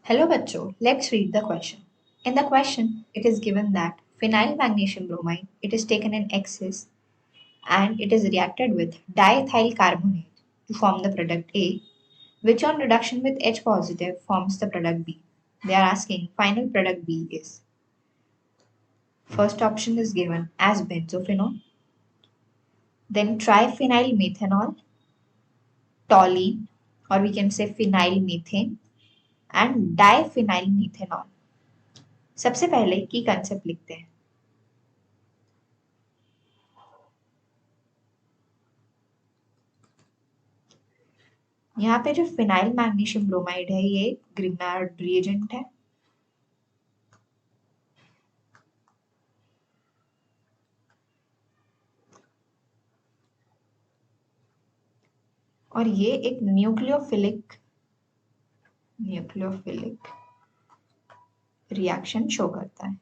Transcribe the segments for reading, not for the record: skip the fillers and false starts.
Hello bachcho, let's read the question. In the question, it is given that phenyl magnesium bromide, it is taken in excess and it is reacted with diethyl carbonate to form the product A, which on reduction with H positive forms the product B. They are asking final product B is. First option is given as benzophenone, then triphenyl methanol, toluene, or we can say phenyl methane, and diphenyl methanol. सबसे पहले की concept लिखते हैं. यहाँ पे जो phenyl magnesium bromide है ये ग्रिग्नार्ड रिएजेंट है. और ये एक न्यूक्लियोफिलिक रिएक्शन शो करता है.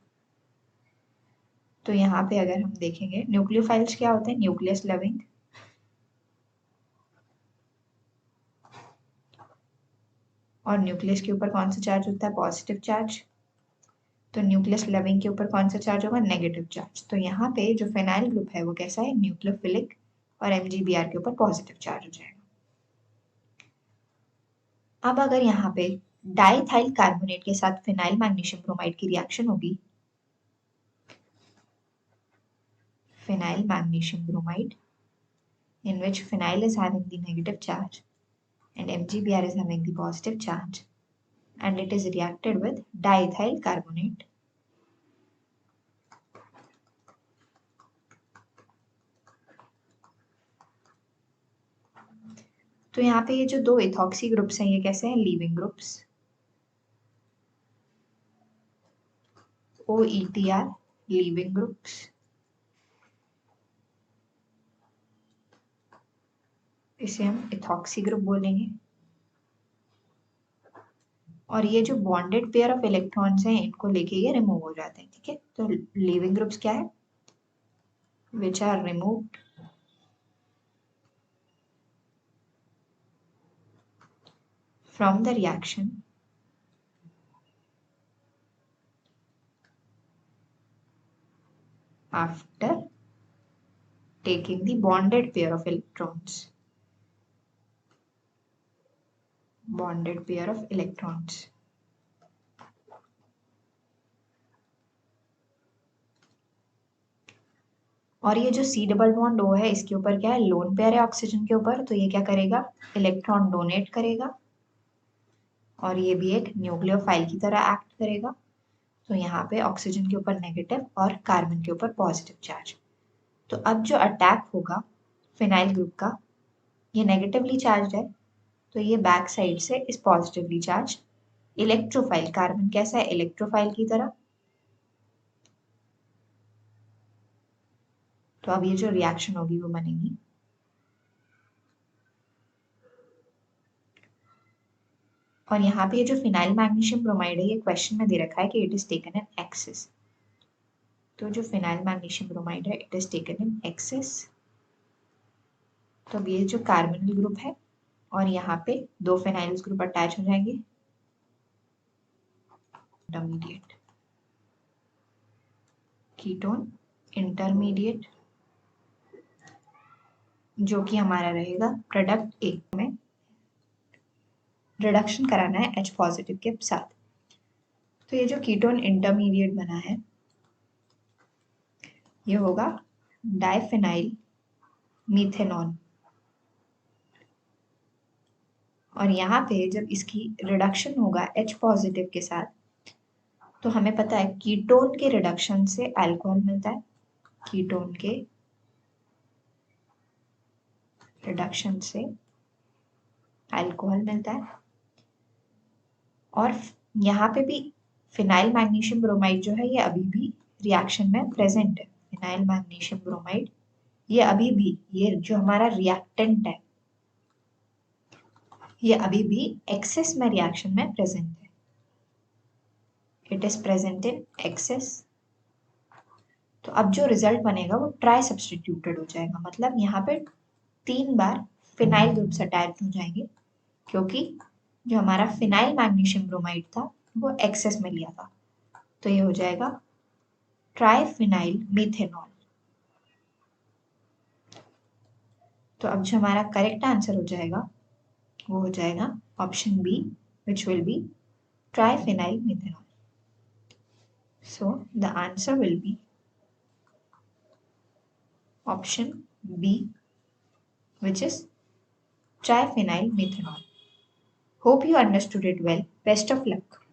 तो यहाँ पे अगर हम देखेंगे न्यूक्लियोफाइल्स क्या होते हैं, न्यूक्लियस लविंग, और न्यूक्लियस के ऊपर कौन सा चार्ज होता है, पॉजिटिव चार्ज. तो न्यूक्लियस लविंग के ऊपर कौन सा चार्ज होगा, नेगेटिव चार्ज. तो यहाँ पे जो फिनाइल ग्रुप है वो कैसा है, न्यूक्लियोफिलिक, और MgBr के ऊपर पॉजिटिव चार्ज हो जाएगा. अब अगर यहाँ पे डाइथाइल कार्बोनेट के साथ फिनाइल मैग्नीशियम ब्रोमाइड की रिएक्शन होगी, phenyl magnesium bromide, in which phenyl is having the negative charge and MgBr is having the positive charge, and it is reacted with diethyl carbonate. तो यहाँ पे ये जो दो इथॉक्सी ग्रुप्स हैं ये कैसे हैं, leaving groups, OETR leaving groups. इसे हम इथॉक्सी ग्रुप बोलेंगे. और ये जो बॉन्डेड पेयर ऑफ इलेक्ट्रॉन्स हैं इनको लेके ये रिमूव हो जाते हैं. ठीक है, तो लीविंग ग्रुप्स क्या है, which are removed from the reaction after taking the bonded pair of electrons. Bonded pair of electrons. और ये जो C डबल बॉन्ड O है इसके ऊपर क्या है, लोन पेयर है ऑक्सीजन के ऊपर, तो ये क्या करेगा, इलेक्ट्रॉन डोनेट करेगा और ये भी एक न्यूक्लियोफाइल की तरह एक्ट करेगा. तो यहाँ पे ऑक्सीजन के ऊपर नेगेटिव और कार्बन के ऊपर पॉजिटिव चार्ज. तो अब जो अटैक होगा फिनाइल ग्रुप का, ये नेगेटिवली चार्ज है, तो ये बैक साइड से इस पॉजिटिवली चार्ज इलेक्ट्रोफाइल, कार्बन कैसा है, इलेक्ट्रोफाइल की तरह. तो अब ये जो रिएक्शन होगी वो बनेगी. और यहाँ पे ये जो फिनाइल मैग्नीशियम ब्रोमाइड है ये क्वेश्चन में दे रखा है कि it is taken in excess. तो जो फिनाइल मैग्नीशियम ब्रोमाइड है it is taken in excess. तो अब ये जो कार्बोनिल ग्रुप है और यहाँ पे दो फिनाइल ग्रुप अटैच हो जाएंगे, इंटरमीडिएट कीटोन इंटरमीडिएट, जो कि हमारा रहेगा प्रोडक्ट ए में रिडक्शन कराना है H पॉजिटिव के साथ. तो ये जो कीटोन इंटरमीडिएट बना है ये होगा डाइफेनाइल मीथेनॉल. और यहाँ पे जब इसकी रिडक्शन होगा H पॉजिटिव के साथ, तो हमें पता है कीटोन के रिडक्शन से अल्कोहल मिलता है, कीटोन के रिडक्शन से अल्कोहल मिलता है. और यहाँ पे भी फिनाइल मैग्नीशियम ब्रोमाइड जो है ये अभी भी रिएक्शन में प्रेजेंट है. फिनाइल मैग्नीशियम ब्रोमाइड ये अभी भी, ये जो हमारा रिएक्टेंट है ये अभी भी एक्सेस में रिएक्शन में प्रेजेंट है. It is present in excess. तो अब जो रिजल्ट बनेगा वो ट्राई सब्सटीट्यूटेड हो जाएगा, मतलब यहाँ पे 3 बार फिनाइल ग्रुप्स अटैच हो जाएंगे, क्योंकि जो हमारा फिनाइल मैग्नीशियम ब्रोमाइड था वो एक्सेस में लिया था, तो ये हो जाएगा ट्राइफिनाइल मीथेनॉल। तो अब जो हमारा करेक्ट आंसर हो जाएगा वो हो जाएगा option B, which will be triphenyl methanol. So the answer will be option B, which is triphenyl methanol. Hope you understood it well. Best of luck.